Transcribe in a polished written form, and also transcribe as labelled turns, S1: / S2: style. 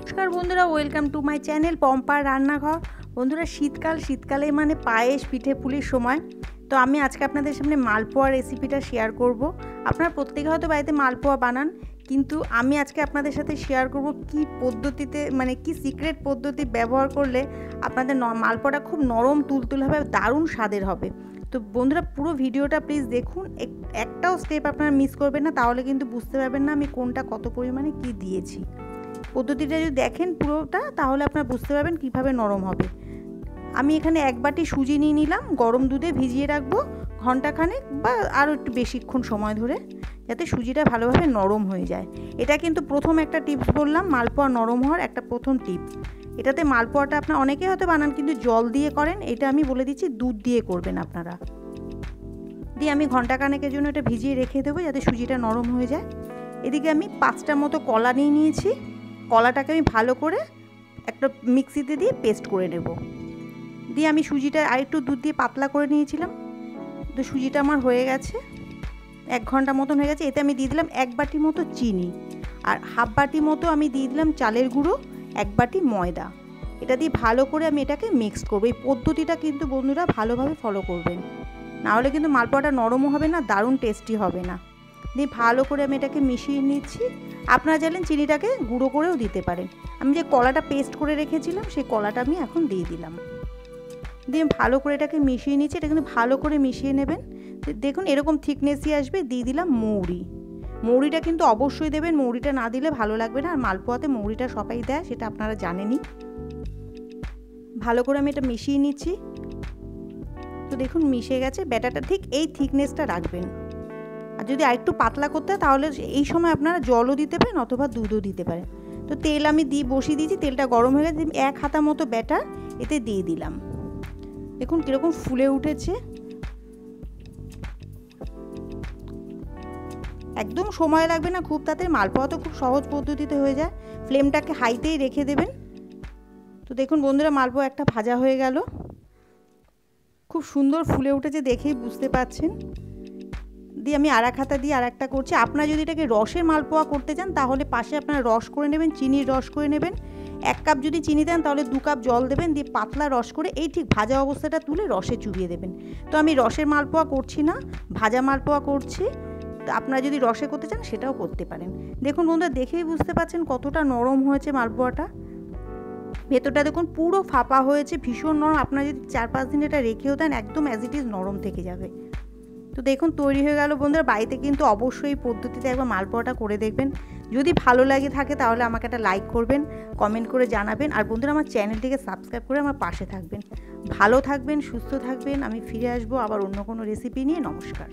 S1: নমস্কার বন্ধুরা, welcome to my channel পম্পার রান্নাঘর। বন্ধুরা, শীতকালে মানে পায়েস পিঠে পুলির সময়। তো আমি আজকে আপনাদের সামনে মালপোয়া রেসিপিটা শেয়ার করব। আপনারা প্রত্যেকে হয়তো বাড়িতে মালপোয়া বানান, কিন্তু আমি আজকে আপনাদের সাথে শেয়ার করব কি পদ্ধতিতে, মানে কি সিক্রেট পদ্ধতি ব্যবহার করলে আপনাদের মালপোয়াটা খুব নরম তুলতুল হবে, দারুণ স্বাদের হবে। তো বন্ধুরা, পুরো ভিডিওটা প্লিজ দেখুন, একটাও স্টেপ আপনারা মিস করবেন না, তাহলে কিন্তু বুঝতে পারবেন না আমি কোনটা কত পরিমাণে কি দিয়েছি। পদ্ধতিটা যদি দেখেন পুরোটা, তাহলে আপনারা বুঝতে পারবেন কিভাবে নরম হবে। আমি এখানে এক বাটি সুজি নিয়ে নিলাম, গরম দুধে ভিজিয়ে রাখবো ঘন্টাখানেক বা আরও একটু বেশিক্ষণ সময় ধরে, যাতে সুজিটা ভালোভাবে নরম হয়ে যায়। এটা কিন্তু প্রথম একটা টিপস বললাম, মালপোয়া নরম হওয়ার একটা প্রথম টিপস। এটাতে মালপোয়াটা আপনার অনেকে হয়তো বানান কিন্তু জল দিয়ে করেন, এটা আমি বলে দিচ্ছি দুধ দিয়ে করবেন আপনারা। দিয়ে আমি ঘন্টাখানেকের জন্য এটা ভিজিয়ে রেখে দেবো যাতে সুজিটা নরম হয়ে যায়। এদিকে আমি 5টা মতো কলা নিয়ে নিয়েছি। কলাটাকে আমি ভালো করে একটা মিক্সিতে দিয়ে পেস্ট করে নেব। দিয়ে আমি সুজিটা আর একটু দুধ দিয়ে পাতলা করে নিয়েছিলাম। তো সুজিটা আমার হয়ে গেছে, 1 ঘন্টা মতন হয়ে গেছে। এতে আমি দিয়ে দিলাম 1 বাটি মতো চিনি, আর হাফ বাটি মতো আমি দিয়ে দিলাম চালের গুঁড়ো, 1 বাটি ময়দা। এটা দিয়ে ভালো করে আমি এটাকে মিক্সড করবো। এই পদ্ধতিটা কিন্তু বন্ধুরা ভালোভাবে ফলো করবেন, নাহলে কিন্তু মালপোয়াটা নরমও হবে না, দারুণ টেস্টি হবে না। দিয়ে ভালো করে আমি এটাকে মিশিয়ে নিচ্ছি। আপনারা চাইলেন চিনিটাকে গুঁড়ো করেও দিতে পারেন। আমি যে কলাটা পেস্ট করে রেখেছিলাম সেই কলাটা আমি এখন দিয়ে দিলাম। দিয়ে ভালো করে এটাকে মিশিয়ে নিচ্ছি। এটা কিন্তু ভালো করে মিশিয়ে নেবেন। দেখুন এরকম থিকনেসই আসবে। দিয়ে দিলাম মৌরিটা কিন্তু অবশ্যই দেবেন, মৌরিটা না দিলে ভালো লাগবে না। আর মালপোয়াতে মৌরিটা সবাই দেয়, সেটা আপনারা জানেনই। ভালো করে আমি এটা মিশিয়ে নিচ্ছি। তো দেখুন মিশে গেছে। ব্যাটারটা ঠিক এই থিকনেসটা রাখবেন। আর যদি আরেকটু পাতলা করতে হয় তাহলে এই সময় আপনারা জলও দিতে পারেন অথবা দুধও দিতে পারেন। তো তেল আমি বসিয়ে দিয়েছি, তেলটা গরম হয়ে গেছে। 1 হাতা মতো ব্যাটার এতে দিয়ে দিলাম। দেখুন কীরকম ফুলে উঠেছে। একদম সময় লাগবে না খুব, তাতে মালপোয়া তো খুব সহজ পদ্ধতিতে হয়ে যায়। ফ্লেমটাকে হাইতেই রেখে দেবেন। তো দেখুন বন্ধুরা, মালপোয়া একটা ভাজা হয়ে গেল, খুব সুন্দর ফুলে উঠেছে, দেখেই বুঝতে পাচ্ছেন। দিয়ে আমি আর 1 হাতা দিয়ে আর একটা করছি। আপনারা যদি এটাকে রসের মালপোয়া করতে চান তাহলে পাশে আপনারা রস করে নেবেন, চিনির রস করে নেবেন। 1 কাপ যদি চিনি দেন তাহলে 2 কাপ জল দেবেন, দিয়ে পাতলা রস করে এই ঠিক ভাজা অবস্থাটা তুলে রসে চুবিয়ে দেবেন। তো আমি রসের মালপোয়া করছি না, ভাজা মালপোয়া করছি। তো আপনারা যদি রসে করতে চান সেটাও করতে পারেন। দেখুন বন্ধুরা, দেখেই বুঝতে পাচ্ছেন কতটা নরম হয়েছে মালপোয়াটা। ভেতরটা দেখুন পুরো ফাঁপা হয়েছে, ভীষণ নরম। আপনারা যদি 4-5 দিন এটা রেখেও দেন একদম অ্যাজ ইট ইজ নরম থেকে যাবে। তো দেখুন তৈরি হয়ে গেল বন্ধুরা। বাড়িতে কিন্তু অবশ্যই এই পদ্ধতিতে একবার মালপোয়াটা করে দেখবেন। যদি ভালো লাগে থাকে তাহলে আমাকে একটা লাইক করবেন, কমেন্ট করে জানাবেন। আর বন্ধুরা, আমার চ্যানেলটিকে সাবস্ক্রাইব করে আমার পাশে থাকবেন। ভালো থাকবেন, সুস্থ থাকবেন। আমি ফিরে আসবো আবার অন্য কোনো রেসিপি নিয়ে। নমস্কার।